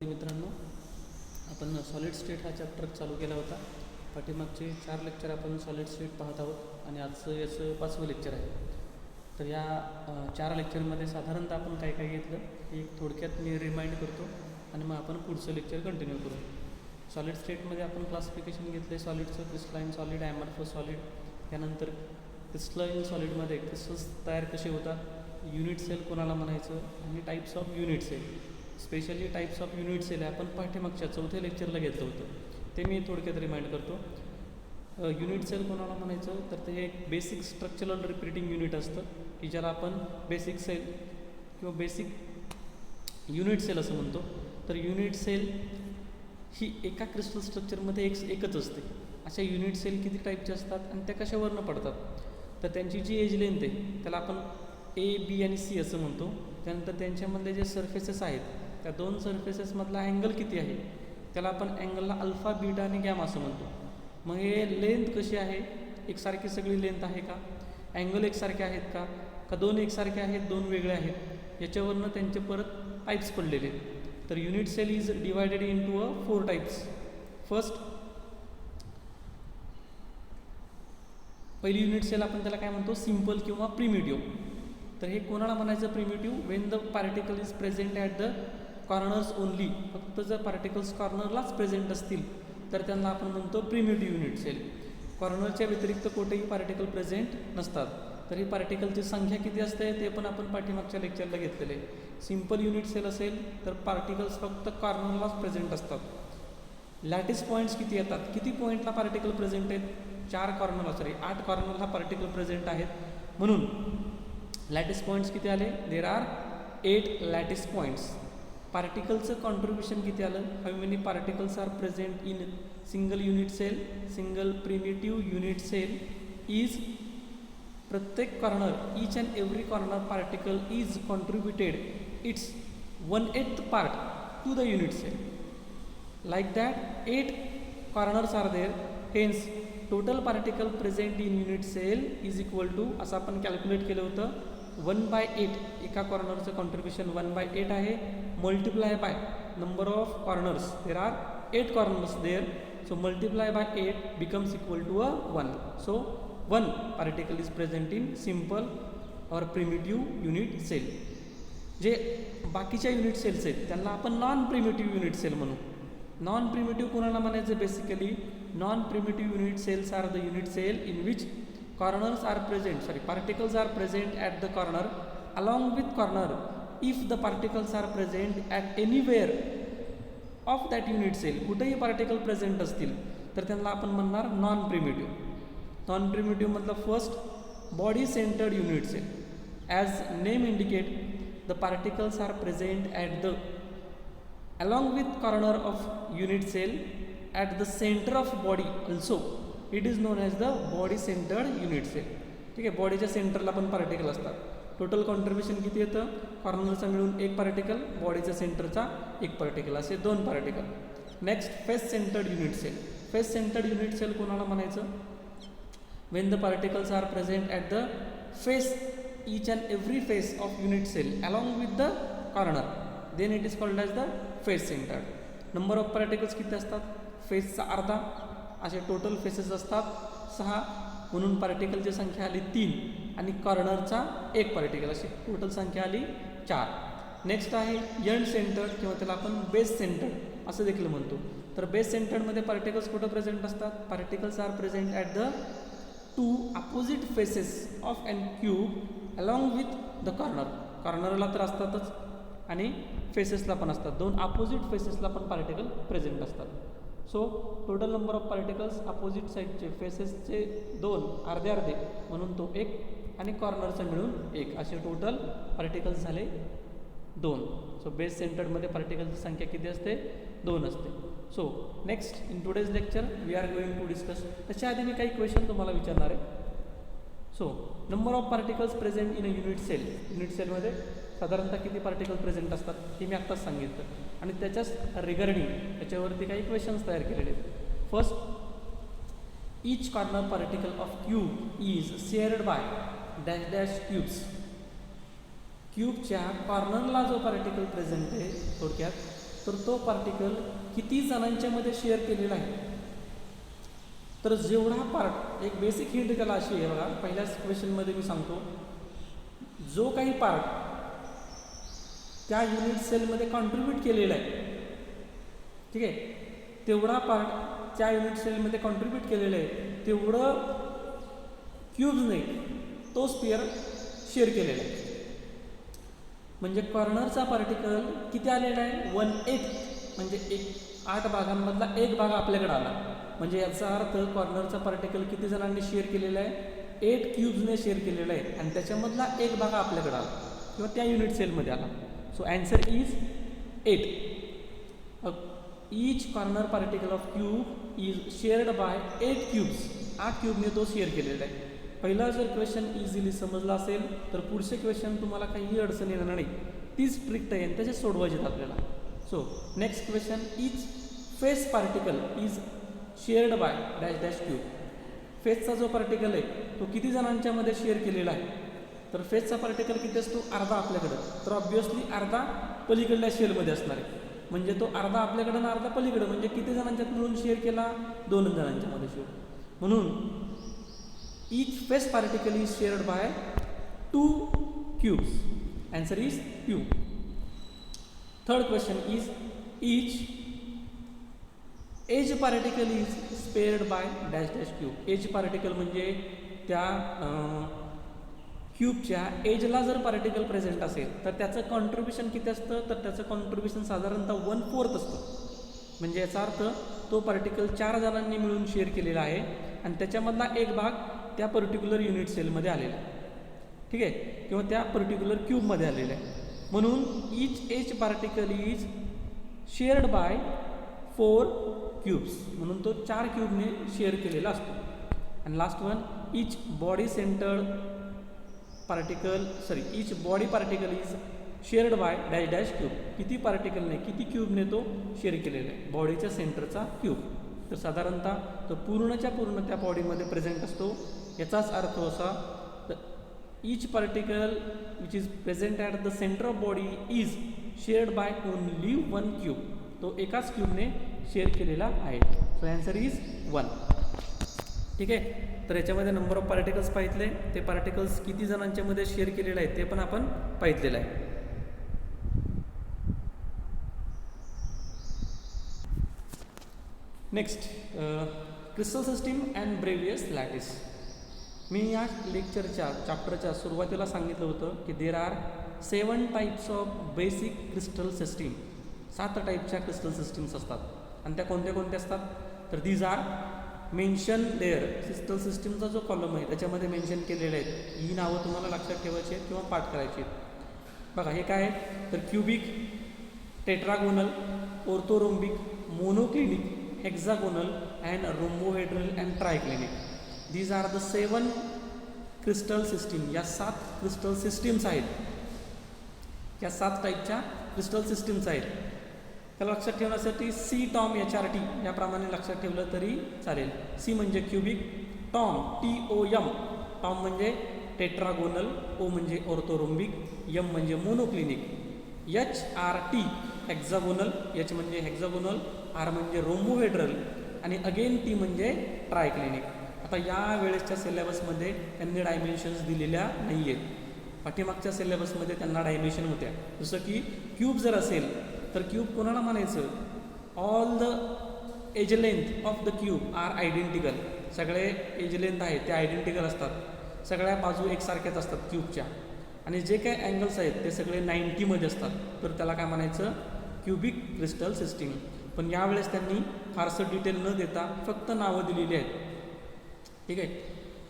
मित्रांनो, आपण solid state हा चॅप्टर चालू केला होता. पाठीमागचे 4 लेक्चर आपण सॉलिड स्टेट पाहत आहोत आणि आजचं याचं 5वं लेक्चर आहे. तर या 4 लेक्चरमध्ये साधारणतः आपण काय काय घेतलं एक थोडक्यात मी रिमाइंड करतो आणि मग आपण पुढचं लेक्चर कंटिन्यू करू. सॉलिड स्टेटमध्ये आपण क्लासिफिकेशन घेतले सॉलिडचं, क्रिस्टलाइन सॉलिड, ॲमॉर्फस सॉलिड. त्यानंतर क्रिस्टलाइन सॉलिडमध्ये क्रिस्टल्स तयार कसे होतात, युनिट सेल कोणाला म्हणायचं आणि types of unit cell. Specially types of unit cell आपण पाठीमागच्या 4थ्या लेक्चरला घेतलं होतं, ते मी थोडक्यात रिमाइंड करतो. युनिट सेल कोणाला म्हणायचं तर ते एक बेसिक स्ट्रक्चरल रिपीटिंग युनिट असतं की ज्याला आपण बेसिक सेल किंवा बेसिक युनिट सेल असं म्हणतो. तर युनिट सेल ही एका क्रिस्टल स्ट्रक्चरमध्ये एकच असते. अशा युनिट सेल किती टाईपचे असतात आणि त्या कशावरनं पडतात तर त्यांची जी एज लेंथ आहे त्याला आपण ए, बी आणि सी असं म्हणतो. त्यानंतर त्यांच्यामधले जे सरफेसेस आहेत त्या 2 सरफेसेसमधला अँगल किती आहे त्याला आपण अँगलला अल्फा, बीटा आणि गॅमा असं म्हणतो. मग हे लेंथ कशी आहे, एकसारखी सगळी लेंथ आहे का, अँगल एकसारखे आहेत का 2 एकसारखे आहेत 2 वेगळे आहेत, याच्यावरनं त्यांचे परत टाईप्स पडलेले आहेत. तर unit cell is divided into 4 types. First पहिली युनिट सेल आपण त्याला काय म्हणतो, सिम्पल किंवा प्रिमिटिव्ह. तर हे कोणाला म्हणायचं primitive, Wien the particle is present at the corners only. फक्त जर पार्टिकल्स कॉर्नरलाच प्रेझेंट असतील तर त्यांना आपण म्हणतो प्रिमिटिव्ह युनिट सेल. कॉर्नरच्या व्यतिरिक्त कुठेही पार्टिकल प्रेझेंट नसतात. तर ही पार्टिकलची संख्या किती असते ते पण आपण पाठीमागच्या लेक्चरला घेतलेले. सिम्पल युनिट सेल असेल तर पार्टिकल्स फक्त कॉर्नरलाच प्रेझेंट असतात. लॅटिस पॉईंट्स किती येतात, किती पॉईंटला पार्टिकल प्रेझेंट आहेत, 8 कॉर्नरला पार्टिकल प्रेझेंट आहेत. म्हणून लॅटिस पॉईंट्स किती आले, देर आर 8 लॅटिस पॉईंट्स. पार्टिकलचं कॉन्ट्रीब्युशन किती आलं, how many particles are present in single unit cell. Single primitive unit cell is प्रत्येक corner, each and every corner particle is contributed its 1/8 part to the unit cell. Like that 8 corners are there, hence total particle present in unit cell is equal to, असं आपण calculate केलं होतं, 1/8. एका कॉर्नरचं contribution 1/8 आहे, multiply by number of corners. There are 8 corners there, so multiply by 8 becomes equal to 1. So 1 particle is present in simple or primitive unit cell. जे बाकीच्या unit cells आहेत त्यांना आपण नॉन प्रिमिटिव्ह युनिट सेल म्हणू. Non primitive कोणाला म्हणायचं, basically non primitive unit cells are the unit cell in which corners are present, particles are present at the corner along with corner if the particles are present at anywhere of that unit cell. कुठेही particle present असतील तर त्यांना आपण म्हणणार non primitive. Non primitive मतलब first body centred unit cell. As name indicate the particles are present at the along with corner of unit cell at the center of body also. It is known as the body centred unit cell. ठीक आहे, बॉडीच्या सेंटरला पण particle असतात. Total contribution किती येतं, कॉर्नरचा मिळून 1 particle, बॉडीच्या सेंटरचा 1 पार्टिकल, असे 2 particle. Next face centred unit cell. Face centred unit cell कोणाला म्हणायचं, when the particles are present at the face, each and every face of unit cell along with the corner, then it is called as the face centred. Number of particles किती असतात, फेसचा अर्धा, असे total faces असतात 6, म्हणून पार्टिकलची संख्या आली 3 आणि कॉर्नरचा 1 particle, अशी टोटल संख्या आली 4. नेक्स्ट आहे एंड सेंटर्ड किंवा त्याला आपण बेस सेंटर्ड असं देखील म्हणतो. तर बेस सेंटर्डमध्ये पार्टिकल्स कुठं प्रेझेंट असतात, particles are present at the 2 opposite faces of an cube along with the corner. कॉर्नरला तर असतातच आणि फेसेसला पण असतात, 2 अपोजिट फेसेसला पण पार्टिकल प्रेझेंट असतात. So total number of particles opposite साईडचे फेसेसचे 2 अर्धे अर्धे म्हणून तो 1 आणि कॉर्नरचं मिळून 1, असे टोटल पार्टिकल्स झाले 2. सो बेस सेंटर्डमध्ये पार्टिकलची संख्या किती असते, 2 असते. So next in today's lecture we are going to discuss. त्याच्या आधी मी काही क्वेश्चन तुम्हाला विचारणार आहे. So number of particles present in a unit cell. Unit सेलमध्ये साधारणतः किती पार्टिकल प्रेझेंट असतात हे मी आत्ताच सांगितलं आणि त्याच्याच रिगार्डिंग त्याच्यावरती काही क्वेश्चन्स तयार केलेले आहेत. First, each corner particle of cube is shared by dash dash cubes. क्यूबच्या कॉर्नरला जो पार्टिकल प्रेझेंट आहे थोडक्यात तर तो पार्टिकल किती जणांच्या मध्ये शेअर केलेला आहे. तर जेवढा पार्ट, एक बेसिक हिंट त्याला अशी आहे बघा, पहिल्याच क्वेश्चनमध्ये मी सांगतो, जो काही पार्ट त्या युनिट सेलमध्ये कॉन्ट्रीब्यूट केलेला आहे, ठीक आहे, तेवढा पार्ट त्या युनिट सेलमध्ये कॉन्ट्रीब्यूट केलेला आहे तेवढं क्यूब्सने तो स्पिअर शेअर केलेला आहे. म्हणजे कॉर्नरचा पार्टिकल किती आलेला आहे, 1/8, म्हणजे 8 भागांमधला 1 भाग आपल्याकडे आला. म्हणजे याचा अर्थ कॉर्नरचा पार्टिकल किती जणांनी शेअर केलेला आहे, 8 क्यूब्सने शेअर केलेला आहे आणि त्याच्यामधला 1 भाग आपल्याकडे आला किंवा त्या युनिट सेलमध्ये आला. So answer is 8. Each corner particle of cube is shared by 8 cubes. 8 क्यूबने तो शेअर केलेला आहे. पहिला जर क्वेश्चन इझिली समजला असेल तर पुढचे क्वेश्चन तुम्हाला काही अडचण येणार नाही. तीच ट्रिक आहे आणि त्याचे सोडवायचे आपल्याला. So next question, each face particle is shared by dash dash cube. फेसचा जो पार्टिकल आहे तो किती जणांच्या मध्ये शेअर केलेला आहे. तर फेसचा पार्टिकल किती असतो, अर्धा आपल्याकडं, तर ऑब्विसली अर्धा पलीकडल्या शेलमध्ये असणार आहे. म्हणजे तो अर्धा आपल्याकडं आणि अर्धा पलीकडं, म्हणजे किती जणांच्यात मिळून शेअर केला, 2 जणांच्या मध्ये शेअर. म्हणून each face particle is shared by 2 cubes. Answer is Q. Third question is, each edge particle is spared by dash dash cube. Edge particle म्हणजे त्या क्यूबच्या एजला जर पार्टिकल प्रेझेंट असेल तर त्याचं कॉन्ट्रीब्युशन किती असतं, तर त्याचं कॉन्ट्रीब्युशन साधारणतः 1/4 असतं. म्हणजे याचा अर्थ तो पार्टिकल 4 जणांनी मिळून शेअर केलेला आहे आणि त्याच्यामधला 1 भाग त्या पर्टिक्युलर युनिट सेलमध्ये आलेला आहे, ठीक आहे, किंवा त्या पर्टिक्युलर क्यूबमध्ये आलेला आहे. म्हणून each edge particle is shared by 4 cubes. म्हणून तो 4 क्यूबने शेअर केलेला असतो. आणि last one, each body centred particle each body particle is shared by dash dash cube. किती पार्टिकलने, किती क्यूबने तो शेअर केलेला आहे, बॉडीच्या सेंटरचा क्यूब. तर साधारणतः तो पूर्णच्या पूर्ण त्या बॉडीमध्ये प्रेझेंट असतो. याचाच अर्थ असा, each particle which is present at the centre of body is shared by only 1 cube. तो एकाच क्यूबने शेअर केलेला आहे. So answer is 1. ठीक आहे. तर याच्यामध्ये नंबर ऑफ पार्टिकल्स पाहितले, ते पार्टिकल्स किती जणांच्या मध्ये शेअर केलेले आहेत ते पण आपण पाहितलेलं आहे. Next, crystal system and Bravais lattice. मी या लेक्चरच्या चॅप्टरच्या सुरुवातीला सांगितलं होतं की there are 7 types of basic crystal system. 7 टाईपच्या क्रिस्टल सिस्टीम्स असतात. आणि त्या कोणत्या कोणत्या असतात, तर these are mention there. Crystal सिस्टीमचा जो कॉलम आहे त्याच्यामध्ये मेन्शन केलेले आहेत. ही नावं तुम्हाला लक्षात ठेवायची आहेत किंवा पाठ करायची आहेत. बघा हे काय आहे, तर cubic, tetragonal, orthorhombic, monoclinic, hexagonal and rhombohedral and triclinic. These are the 7 crystal system. या 7 क्रिस्टल सिस्टीम्स आहेत. या 7 टाईपच्या क्रिस्टल सिस्टीम्स आहेत. त्याला लक्षात ठेवण्यासाठी सी टॉम HRT याप्रमाणे लक्षात ठेवलं तरी चालेल. सी म्हणजे क्युबिक, टॉम TOM, टॉम म्हणजे टेट्रागोनल, O म्हणजे ऑर्थोरोम्बिक, M म्हणजे मोनोक्लिनिक, HRT हेक्सागोनल, H म्हणजे हेक्सागोनल, R म्हणजे रोम्बोहेड्रल आणि अगेन T म्हणजे ट्रायक्लिनिक. आता या वेळेसच्या सिलेबसमध्ये त्यांनी डायमेन्शन्स दिलेल्या नाही आहेत. पाठीमागच्या सिलेबसमध्ये त्यांना डायमेन्शन होत्या. जसं की क्यूब जर असेल तर क्यूब कोणाला म्हणायचं, all the edge length of the cube are identical. सगळे एज लेंथ आहेत ते आयडेंटिकल असतात. सगळ्या बाजू एकसारख्याच असतात क्यूबच्या. आणि जे काही अँगल्स आहेत ते सगळे 90मध्ये असतात. तर त्याला काय म्हणायचं, क्युबिक क्रिस्टल सिस्टीम. पण यावेळेस त्यांनी फारसं डिटेल न देता फक्त नावं दिलेली आहेत. ठीक आहे.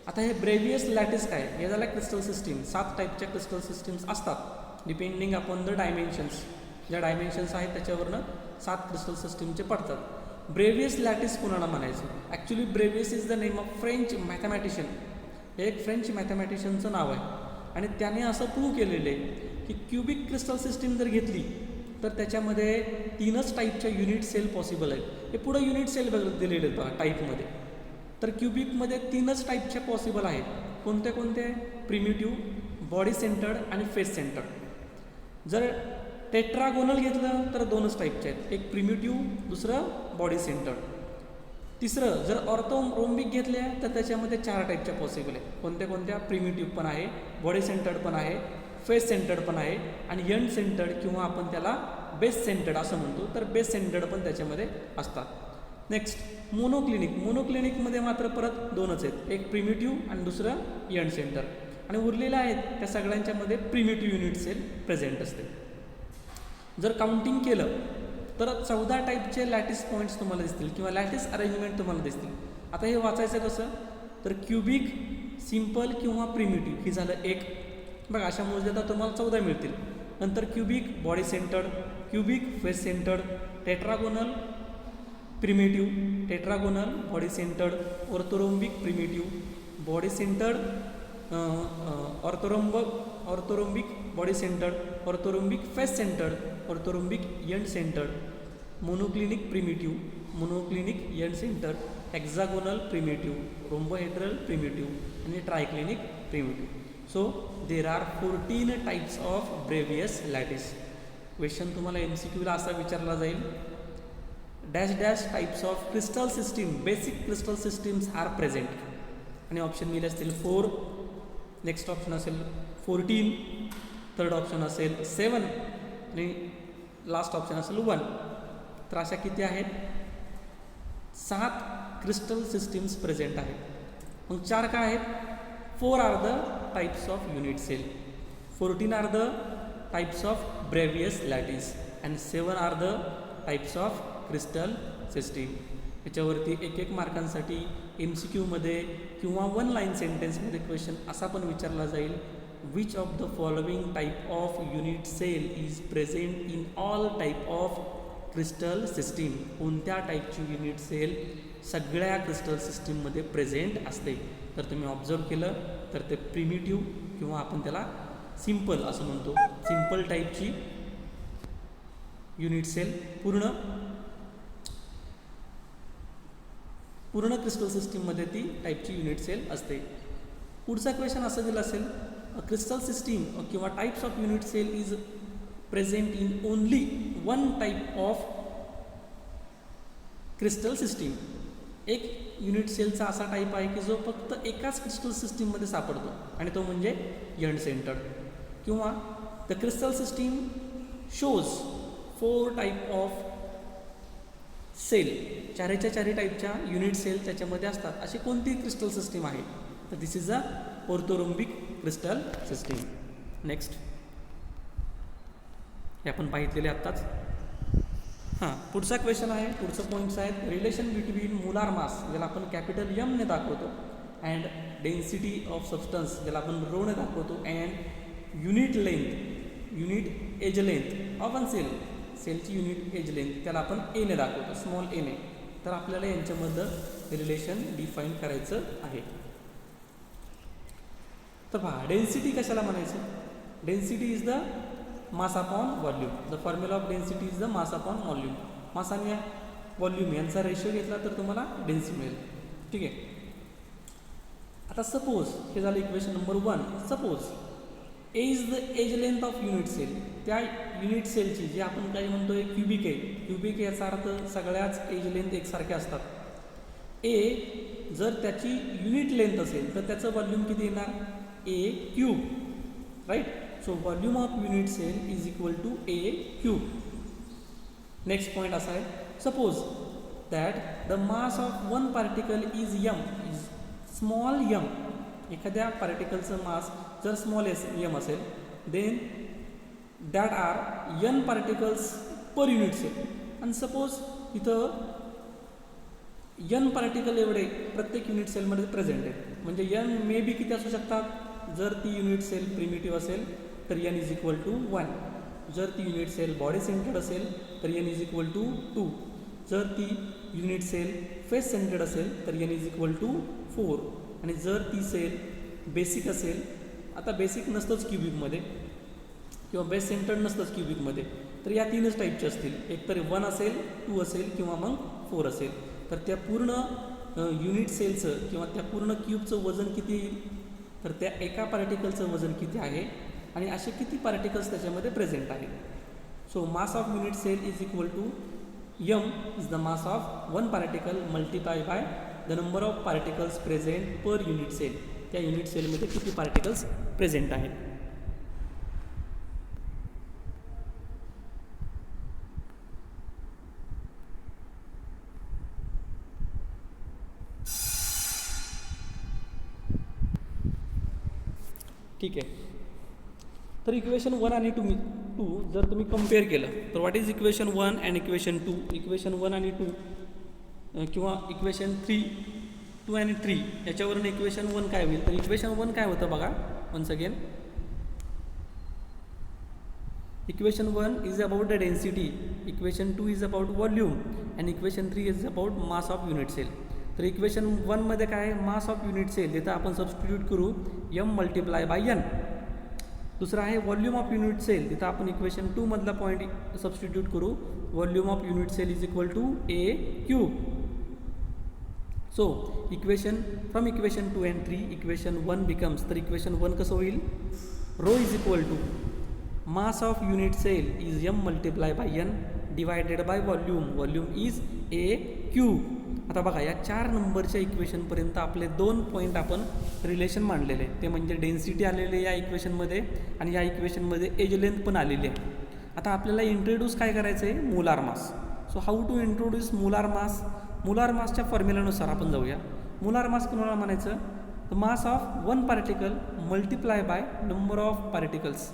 आता हे ब्रेवियस लॅटिस काय, हे झालं क्रिस्टल सिस्टीम. 7 टाईपच्या क्रिस्टल सिस्टीम्स असतात डिपेंडिंग अपॉन द डायमेन्शन्स. ज्या डायमेन्शन्स आहेत त्याच्यावरनं 7 क्रिस्टल सिस्टीमचे पडतात. ब्रेवियस लॅटिस कोणाला म्हणायचं, actually Bravais is the name of French mathematician. हे एक फ्रेंच मॅथमॅटिशियनचं नाव आहे आणि त्याने असं प्रूव्ह केलेलं आहे की क्युबिक क्रिस्टल सिस्टीम जर घेतली तर त्याच्यामध्ये 3च टाईपच्या युनिट सेल पॉसिबल आहेत. हे पुढं युनिट सेल दिलेले आहेत बघा टाईपमध्ये. तर क्युबिकमध्ये 3च टाईपच्या पॉसिबल आहेत. कोणते कोणते, प्रिमिटिव्ह, बॉडी सेंटर्ड आणि फेस सेंटर्ड. जर टेट्रागोनल घेतलं तर दोनच टाईपचे आहेत, एक प्रिमिटिव्ह, दुसरं बॉडी सेंटर्ड. तिसरं जर ऑर्थोरोम्बिक घेतले तर त्याच्यामध्ये 4 टाईपच्या पॉसिबल आहे. कोणत्या कोणत्या? प्रिमिटिव्ह पण आहे, बॉडी सेंटर्ड पण आहे, फेस सेंटर्ड पण आहे आणि एंड सेंटर्ड किंवा आपण त्याला बेस सेंटर्ड असं म्हणतो, तर बेस सेंटर्ड पण त्याच्यामध्ये असतात. Next monoclinic. मोनोक्लिनिकमध्ये मात्र परत दोनच आहेत, एक प्रिमिटिव्ह आणि दुसरं एंड सेंटर. आणि उरलेल्या आहेत त्या सगळ्यांच्यामध्ये प्रिमिटिव्ह युनिट सेल प्रेझेंट असते. जर काउंटिंग केलं तर 14 टाईपचे लॅटिस पॉईंट्स तुम्हाला दिसतील किंवा लॅटिस अरेंजमेंट तुम्हाला दिसतील. आता हे वाचायचं कसं? तर क्युबिक, सिम्पल किंवा प्रिमिटिव्ह ही झालं एक. बघा अशा मोजल्या तर तुम्हाला 14 मिळतील. नंतर cubic body centred, cubic face centred, tetragonal primitive, tetragonal body centred, orthorhombic primitive, body centred orthorhombic body centred, orthorhombic face centred, orthorhombic end centred, monoclinic primitive, monoclinic end centred, hexagonal primitive, rhombohedral primitive आणि triclinic primitive. So there are 14 types of Bravais lattice. Question तुम्हाला MCQला असा विचारला जाईल, dash dash types of crystal system, basic crystal systems are present. आणि option मिळले असतील 4, next option असेल 14, थर्ड ऑप्शन असेल 7 आणि लास्ट ऑप्शन असेल 1. तर अशा किती आहेत? 7 क्रिस्टल सिस्टीम्स प्रेझेंट आहेत. मग 4 काय आहेत? 4 are the types of unit cell, 14 are the types of Bravais lattice and 7 are the types of crystal system. याच्यावरती 1-1 मार्कांसाठी MCQमध्ये किंवा 1 लाईन सेंटेन्समध्ये क्वेश्चन असा पण विचारला जाईल, which of the following type of unit cell is present in all type of crystal system. कोणत्या टाईपची unit cell सगळ्या crystal सिस्टीममध्ये प्रेझेंट असते? तर तुम्ही ऑब्झर्व केलं तर ते प्रिमिटिव्ह किंवा आपण त्याला सिम्पल असं म्हणतो, सिम्पल टाईपची युनिट सेल पूर्ण क्रिस्टल सिस्टीममध्ये ती टाईपची युनिट सेल असते. पुढचा क्वेश्चन असं दिला असेल, क्रिस्टल सिस्टीम किंवा types of unit cell is present in only 1 type of crystal system. एक युनिट सेलचा असा टाईप आहे की जो फक्त एकाच क्रिस्टल सिस्टीममध्ये सापडतो आणि तो म्हणजे एंड सेंटर्ड. किंवा the crystal system shows 4 type of cell, 4 टाईपच्या युनिट सेल त्याच्यामध्ये असतात. अशी कोणती क्रिस्टल सिस्टीम आहे? तर this is a orthorhombic crystal system. Next हे आपण पाहितलेले आत्ताच. पुढचा क्वेश्चन आहे, पुढचं पॉईंट्स आहेत, रिलेशन बिटवीन मोलार मास ज्याला आपण कॅपिटल M ने दाखवतो अँड डेन्सिटी ऑफ सबस्टन्स ज्याला आपण रो ने दाखवतो and unit length, unit edge length of an सेलची युनिट एज लेंथ त्याला आपण A ने दाखवतो, स्मॉल a ने. तर आपल्याला यांच्यामधलं रिलेशन डिफाईन करायचं आहे. तर पहा, डेन्सिटी कशाला म्हणायचं? Density is the mass upon volume. The formula of density is the mass upon volume. Mass आणि व्हॉल्यूम यांचा रेशो घेतला तर तुम्हाला डेन्सिटी मिळेल. ठीक आहे. आता सपोज हे झालं equation number 1. Suppose A is the edge length of unit cell. त्या युनिट सेलची जी आपण काही म्हणतो एक क्युबिक आहे, क्युबिक याचा अर्थ सगळ्याच एज लेंथ एकसारख्या असतात. A जर त्याची युनिट लेंथ असेल तर त्याचं व्हॉल्यूम किती येणार? A cube. Right. So volume of unit cell is equal to A cube. Next point असा आहे, suppose that the mass of one particle is M, is small m. एखाद्या पार्टिकलचं मास जर स्मॉल m असेल then that are n particles per unit cell. आणि suppose इथं n particle एवढे प्रत्येक युनिट सेलमध्ये प्रेझेंट आहेत. म्हणजे n मे बी किती असू शकतात? जर ती युनिट सेल प्रिमिटिव्ह असेल तर n इज इक्वल टू 1. जर ती युनिट सेल बॉडी सेंटर्ड असेल तर n इज इक्वल टू 2. जर ती युनिट सेल फेस सेंटर्ड असेल तर n इज इक्वल टू 4. आणि जर ती सेल बेसिक असेल, आता बेसिक नसतंच क्युबिकमध्ये किंवा बेस सेंटर्ड नसतंच क्युबिकमध्ये, तर या 3च टाईपचे असतील. एक तर 1 असेल, 2 असेल किंवा मग 4 असेल. तर त्या पूर्ण युनिट सेलचं किंवा त्या पूर्ण क्यूबचं वजन किती येईल? तर त्या एका पार्टिकलचं वजन किती आहे आणि असे किती पार्टिकल्स त्याच्यामध्ये प्रेझेंट आहेत. So mass of unit cell is equal to m is the mass of one particle multiplied by the number of particles present per unit cell. त्या युनिट सेलमध्ये किती पार्टिकल्स प्रेझेंट आहेत. ठीक आहे. तर इक्वेशन 1 आणि 2 जर तुम्ही कम्पेअर केलं तर what is equation 1 and equation 2. Equation 1 आणि 2 किंवा इक्वेशन 2 आणि 3 याच्यावरून इक्वेशन 1 काय होईल. तर इक्वेशन 1 काय होतं बघा once again. Equation 1 is about the density, equation 2 is about volume and equation 3 is about mass of unit cell. तर इक्वेशन 1 मध्ये काय आहे मास ऑफ युनिट सेल, तिथं आपण सबस्टिट्यूट करू m मल्टिप्लाय बाय n. दुसरा आहे व्हॉल्यूम ऑफ युनिट सेल, तिथं आपण इक्वेशन 2 मधला पॉईंट सबस्टिट्यूट करू. Volume of unit cell is equal to a cube. So equation from equation 2 and 3 equation 1 becomes, तर इक्वेशन 1 कसं होईल. Rho is equal to mass of unit cell is m multiply by n divided by volume, volume is a cube. आता बघा या 4 नंबरच्या इक्वेशनपर्यंत आपले 2 point आपण relation मांडलेले ते म्हणजे डेन्सिटी आलेले या इक्वेशनमध्ये आणि या इक्वेशनमध्ये एज लेंथ पण आलेली आहे. आता आपल्याला इंट्रोड्यूस काय करायचं आहे molar mass. So how to introduce molar mass. Molar मासच्या फॉर्म्युलानुसार आपण जाऊया. मोलार मास कोणाला म्हणायचं the mass of one particle multiply by number of particles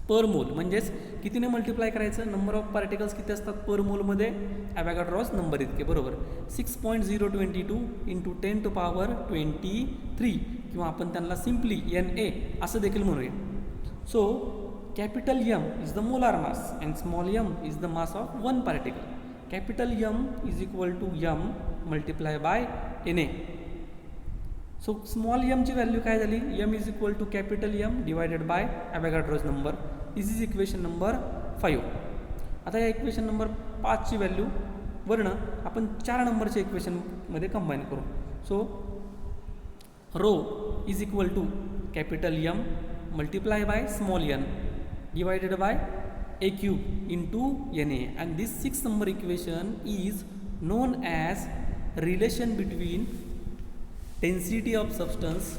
per mole. म्हणजेच कितीने मल्टिप्लाय करायचं, नंबर ऑफ पार्टिकल्स किती असतात पर मोलमध्ये ॲव्होगाड्रोस नंबर इतके बरोबर 6.022 इंटू 10 टू पॉवर 23 किंवा आपण त्यांना सिम्पली NA असं देखील म्हणूया. So capital M is the molar mass and small m is the mass of one particle. Capital M is equal to m multiply by NA. So small m ची value काय झाली, m is equal to capital M divided by Avogadro's number. This is equation number 5. आता या equation number 5 ची value वर्ण आपण 4 नंबरच्या इक्वेशनमध्ये कंबाईन करू. So rho is equal to capital M multiply by small n divided by a cube into NA. And this 6 number equation is known as relation between density of substance,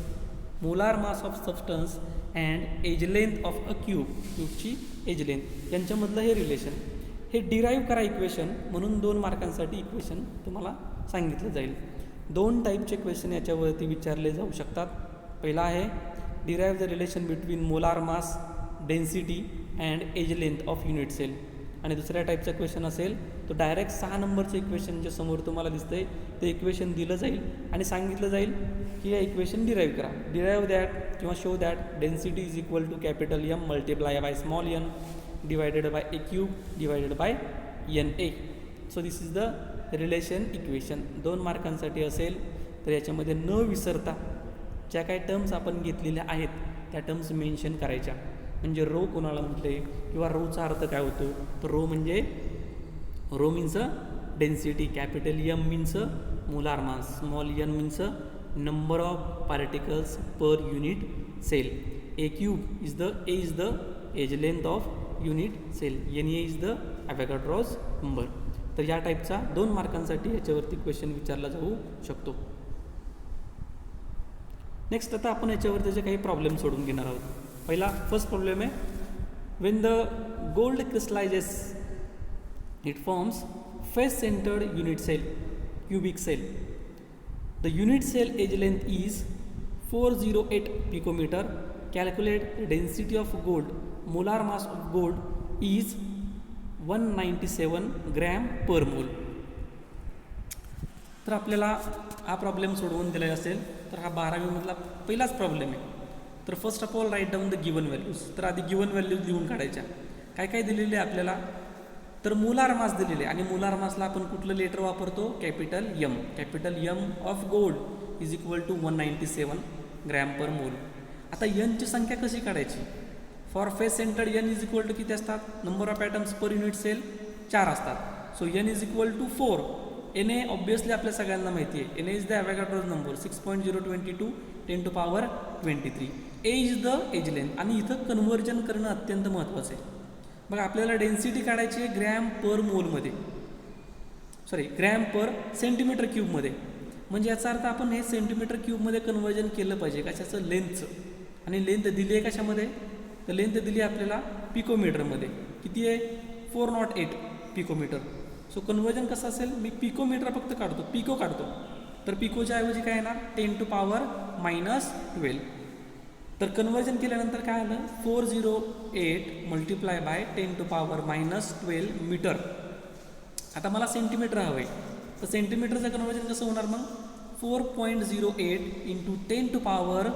molar mass of substance and age length of a cube, क्यूबची edge length यांच्यामधलं हे relation. हे derive करा equation म्हणून 2 मार्कांसाठी equation तुम्हाला सांगितलं जाईल. 2 टाईपचे क्वेश्चन याच्यावरती विचारले जाऊ शकतात. पहिला आहे derive the relation between molar mass, density and edge length of unit cell. आणि दुसऱ्या टाईपचा क्वेश्चन असेल तो डायरेक्ट 6 नंबरचं इक्वेशन जे समोर तुम्हाला दिसतंय ते इक्वेशन दिलं जाईल आणि सांगितलं जाईल की या इक्वेशन डिराईव्ह करा. डिराईव्ह दॅट किंवा show that density is equal to capital M multiply by small n divided by a cube divided by NA. So this is the relation equation. 2 मार्कांसाठी असेल तर याच्यामध्ये न विसरता ज्या काही टर्म्स आपण घेतलेल्या आहेत त्या टर्म्स मेन्शन करायच्या. म्हणजे रो कोणाला म्हटले किंवा रोचा अर्थ काय होतो, तर रो म्हणजे rho means density, capital M means molar mass, small n means number of particles per unit cell, a cube is the edge length of unit cell, NA is the Avogadro's number. तर या टाईपचा 2 मार्कांसाठी याच्यावरती question विचारला जाऊ शकतो. Next आता आपण याच्यावर त्याचे काही प्रॉब्लेम सोडून घेणार आहोत. पहिला फर्स्ट प्रॉब्लेम आहे when the gold crystallises it forms face centred unit cell, cubic cell. The unit cell edge length is 408 picometre. Calculate density of gold. Molar mass of gold is 197 gram per mole. तर आपल्याला हा problem सोडवून दिला असेल तर हा 12वी मधला पहिलाच प्रॉब्लेम आहे. तर first of all write down the given values. तर आधी गिवन व्हॅल्यूज लिहून काढायच्या. काय काय दिलेले आहे आपल्याला, तर मोलार मास दिलेले आणि मोलार मासला आपण कुठलं लेटर वापरतो, capital M. Capital M of gold is equal to 197 gram per mole. आता ची संख्या कशी काढायची, for face centred n is equal to किती असतात, number of atoms per unit cell 4 असतात. So n is equal to 4. NA obviously आपल्या सगळ्यांना माहिती आहे, NA is the Avogadro's number 6.022 10 to power 23. A is the edge length आणि इथं conversion करणं अत्यंत महत्त्वाचं आहे. बघा आपल्याला डेन्सिटी काढायची आहे ग्रॅम पर मोलमध्ये, सॉरी ग्रॅम पर सेंटीमीटर क्यूबमध्ये. म्हणजे याचा अर्थ आपण हे सेंटीमीटर क्यूबमध्ये कन्वर्जन केलं पाहिजे कशाचं, लेंथचं. आणि लेंथ दिली आहे कशामध्ये, तर लेंथ दिली आहे आपल्याला पिकोमीटरमध्ये. किती आहे, 408 पिकोमीटर. सो कन्वर्जन कसं असेल, मी पिकोमीटर फक्त काढतो, पिको काढतो. तर पिकोच्या ऐवजी काय येणार, 10⁻⁻12. तर कन्वर्जन केल्यानंतर काय आलं, 408 मल्टिप्लाय बाय 10⁻⁻12 मीटर. आता मला सेंटीमीटर हवं आहे, तर सेंटीमीटरचं कन्वर्जन कसं होणार मग, 4.08 इंटू 10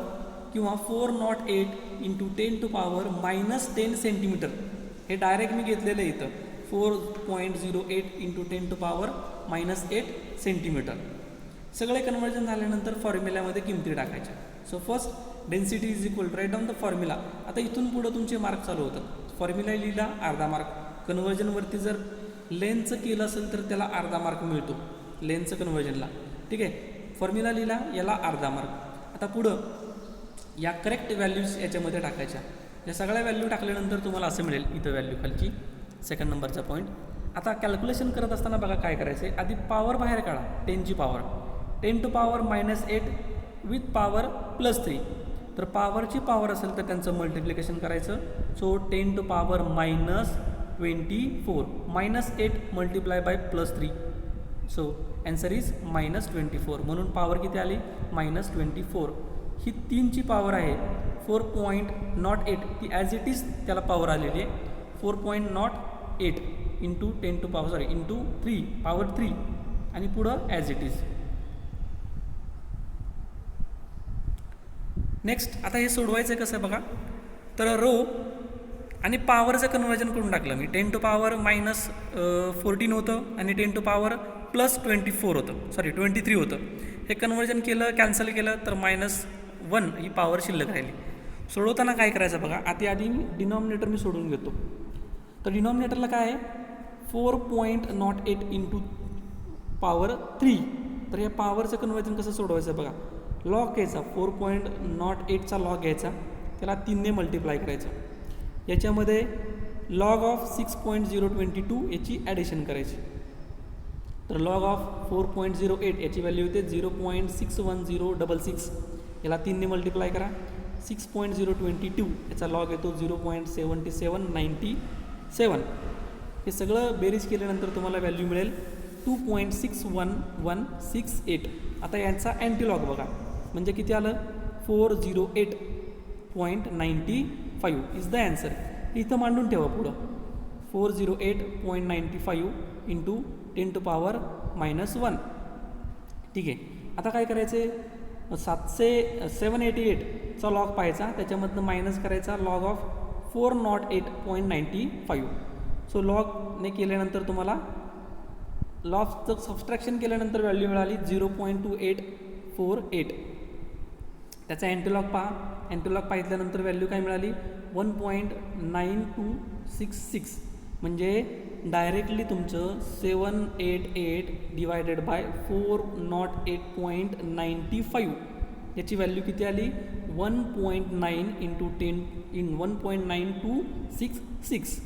किंवा 408 इंटू 10⁻⁻10 सेंटीमीटर. हे डायरेक्ट मी घेतलेलं आहे इथं, 4.08 इंटू 10⁻⁻8 सेंटीमीटर. सगळे कन्वर्जन झाल्यानंतर फॉर्म्युल्यामध्ये किमती टाकायच्या. So first density is equal to, write down the formula. आता इथून पुढं तुमचे मार्क चालू होतात. फॉर्म्युला लिहिला अर्धा मार्क, कन्वर्जनवरती जर लेन्थचं केलं असेल तर त्याला अर्धा मार्क मिळतो, लेन्थचं कन्वर्जनला. ठीक आहे, फॉर्म्युला लिहिला याला अर्धा मार्क. आता पुढं या करेक्ट व्हॅल्यूज याच्यामध्ये टाकायच्या. या सगळ्या व्हॅल्यू टाकल्यानंतर तुम्हाला असं मिळेल इथं व्हॅल्यू खालची, सेकंड नंबरचा पॉईंट. आता कॅल्क्युलेशन करत असताना बघा काय करायचं आहे, आधी पॉवर बाहेर काढा, 10ची पॉवर, 10⁻⁻8 विथ पॉवर +3. तर पॉवरची पॉवर असेल तर त्यांचं मल्टिप्लिकेशन करायचं. So 10⁻⁻24 -8 multiply by +3. So answer is -24. म्हणून पॉवर किती आली, -24. ही 3ची पॉवर आहे 4.08, ती ॲज इट इज त्याला पॉवर आलेली आहे. 4.08 इंटू 10⁻, इंटू 3 पॉवर 3 आणि पुढं ॲज इट इज. नेक्स्ट आता हे सोडवायचं कसं बघा, तर रो आणि पॉवरचं कन्वर्जन करून टाकलं मी. 10⁻⁻14 होतं आणि 10⁻+24 होतं, सॉरी 23 होतं. हे कन्वर्जन केलं, कॅन्सल केलं तर -1 ही पॉवर शिल्लक राहिली. सोडवताना काय करायचं बघा, आधी डिनॉमिनेटर मी सोडून घेतो. तर डिनॉमिनेटरला काय आहे, 4.08 इंटू पॉवर 3. तर या पॉवरचं कन्वर्जन कसं सोडवायचं बघा, लॉग घ्यायचा, 4.08चा लॉग घ्यायचा, त्याला 3ने मल्टिप्लाय करायचं. याच्यामध्ये लॉग ऑफ 6.022 याची ॲडिशन करायची. तर लॉग ऑफ 4.08 याची व्हॅल्यू येते 0.61066. याला 3ने मल्टिप्लाय करा. 6.022 याचा लॉग येतो 0.7797. हे सगळं बेरीज केल्यानंतर तुम्हाला व्हॅल्यू मिळेल 2.61168. आता यांचा अँटीलॉग बघा, म्हणजे किती आलं, 408.95 इज द ॲन्सर. इथं मांडून ठेवा पुढं, 408.95 इंटू 10⁻⁻1. ठीक आहे, आता काय करायचं आहे, 788चा लॉग पाहायचा, त्याच्यामधनं मायनस करायचा लॉग ऑफ 408.95. सो लॉगने केल्यानंतर तुम्हाला लॉगचं सबस्ट्रॅक्शन केल्यानंतर व्हॅल्यू मिळाली 0.2848. त्याचा अँटीलॉग पहा, अँटीलॉग पाहिल्यानंतर व्हॅल्यू काय मिळाली 1.9266. म्हणजे डायरेक्टली तुमचं 788 डिवायडेड बाय 408.95 याची व्हॅल्यू किती आली, 1.9 इंटू 10 इन 1.9266.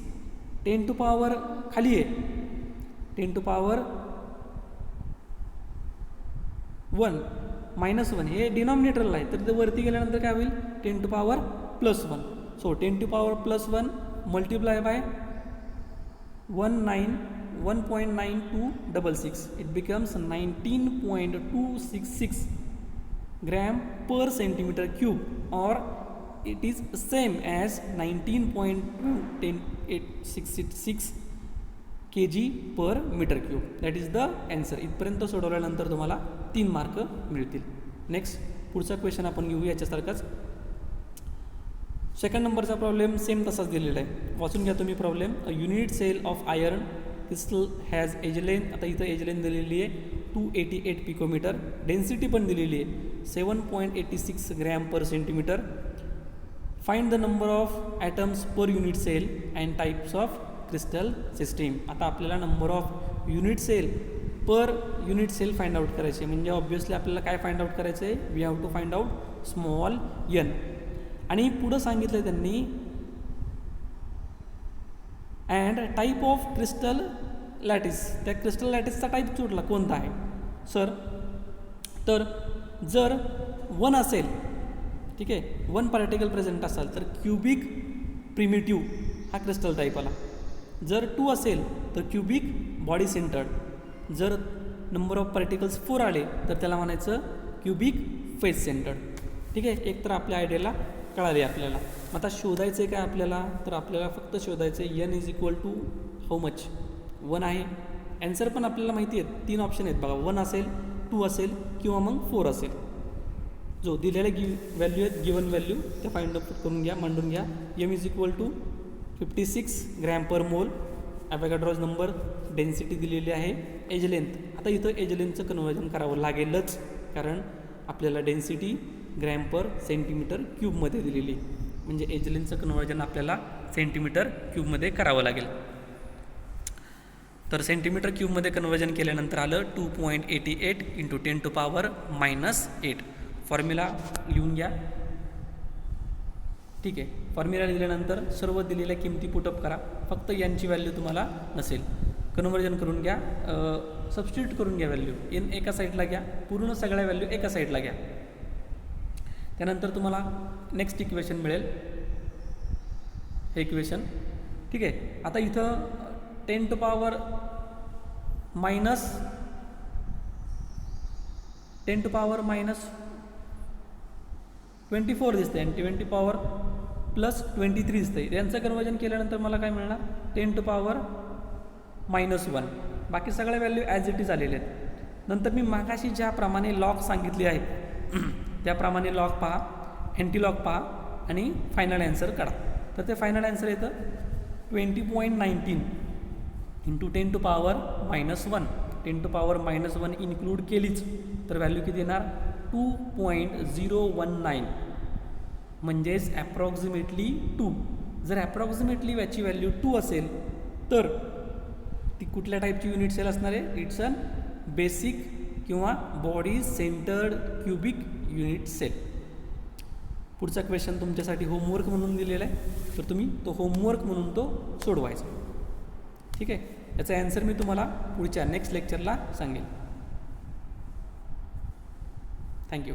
10 टू पॉवर खाली आहे, 10 टू पॉवर 1 -1 हे डिनॉमिनेटरला आहे. तर ते वरती गेल्यानंतर काय होईल, 10 to power +1. So 10 to power +1 multiply by 1.9266. It becomes 19.266 gram per centimetre cube, और it is same as 19.10866 kg per metre cube. That is the answer. इथपर्यंत सोडवल्यानंतर तुम्हाला 3 मार्क मिळतील. नेक्स्ट पुढचा क्वेश्चन आपण घेऊ याच्यासारखाच. सेकंड नंबरचा प्रॉब्लेम सेम तसाच दिलेला आहे, वाचून घ्या तुम्ही problem. A unit cell of iron crystal has edge length, आता इथं एज लेंथ दिलेली आहे 288 पिकोमीटर, डेन्सिटी पण दिलेली आहे 7.86 gram per centimetre. Find the number of atoms per unit cell and types of crystal system. आता आपल्याला number of unit cell per unit cell find out करायचे, म्हणजे ऑब्व्हियसली आपल्याला काय फाइंड आउट करायचं आहे, we have to find out small n. आणि पुढं सांगितलं त्यांनी and type of crystal lattice, त्या क्रिस्टल लॅटिसचा टाईप कुठला कोणता आहे सर? तर जर 1 असेल, ठीक आहे, 1 पार्टिकल प्रेझेंट असाल तर क्युबिक प्रिमिटिव्ह हा क्रिस्टल टाईप आला. जर 2 असेल तर क्युबिक बॉडी सेंटर्ड. जर नंबर ऑफ पार्टिकल्स 4 आले तर त्याला म्हणायचं क्युबिक फेस सेंटर्ड. ठीक आहे, एक तर आपल्या आयडियाला कळाले आपल्याला. आता शोधायचं आहे काय आपल्याला? तर आपल्याला फक्त शोधायचं आहे n is equal to how much. 1 आहे. ॲन्सर पण आपल्याला माहिती आहेत, 3 ऑप्शन आहेत बघा, 1 असेल, 2 असेल किंवा मग 4 असेल. जो दिलेले व्हॅल्यू आहेत, गिवन व्हॅल्यू, त्या फाइंड आउट करून घ्या, मांडून घ्या. m is equal to 56 gram per mole, Avogadro's number, density दिलेली आहे, एज लेंथ. आता इथं एज लेंथचं कन्वर्जन करावं लागेलच, कारण आपल्याला डेन्सिटी ग्रॅम पर सेंटीमीटर क्यूबमध्ये दिलेली, म्हणजे एज लेंथचं कन्वर्जन आपल्याला सेंटीमीटर क्यूबमध्ये करावं लागेल. तर सेंटीमीटर क्यूबमध्ये कन्वर्जन केल्यानंतर आलं 2.88 × 10⁻⁻8. फॉर्म्युला लिहून घ्या. ठीक आहे, फॉर्म्युला लिहिल्यानंतर सर्व दिलेल्या किमती पुटअप करा. फक्त यांची व्हॅल्यू तुम्हाला नसेल, कन्वर्जन करून घ्या, सबस्टिट्यूट करून घ्या व्हॅल्यू. एन एका साईडला घ्या, पूर्ण सगळ्या व्हॅल्यू एका साईडला घ्या. त्यानंतर तुम्हाला नेक्स्ट इक्वेशन मिळेल, हे इक्वेशन. ठीक आहे, आता इथं 10⁻⁻ 10⁻24 दिसते आणि 20⁻+23 दिसते. यांचं कन्वर्जन केल्यानंतर मला काय मिळणार? 10⁻⁻1. बाकी सगळ्या व्हॅल्यू ॲज इट इज आलेले आहेत. नंतर मी मागाशी ज्याप्रमाणे लॉग सांगितले आहेत त्याप्रमाणे लॉग पहा, अँटी लॉग पहा आणि फायनल ॲन्सर काढा. तर ते फायनल ॲन्सर येतं 20.19 × 10⁻⁻1. 10⁻⁻1 इन्क्लूड केलीच तर व्हॅल्यू किती येणार? 2.019, म्हणजेच ॲप्रॉक्सिमेटली 2. जर ॲप्रॉक्सिमेटली याची व्हॅल्यू 2 असेल तर ती कुठल्या टाईपची युनिट सेल असणार आहे? इट्स अन बेसिक किंवा body centred cubic unit cell. पुढचा क्वेश्चन तुमच्यासाठी होमवर्क म्हणून दिलेला आहे, तर तुम्ही तो होमवर्क म्हणून तो सोडवायचा. ठीक आहे, याचा ॲन्सर मी तुम्हाला पुढच्या नेक्स्ट लेक्चरला सांगेन. थँक्यू.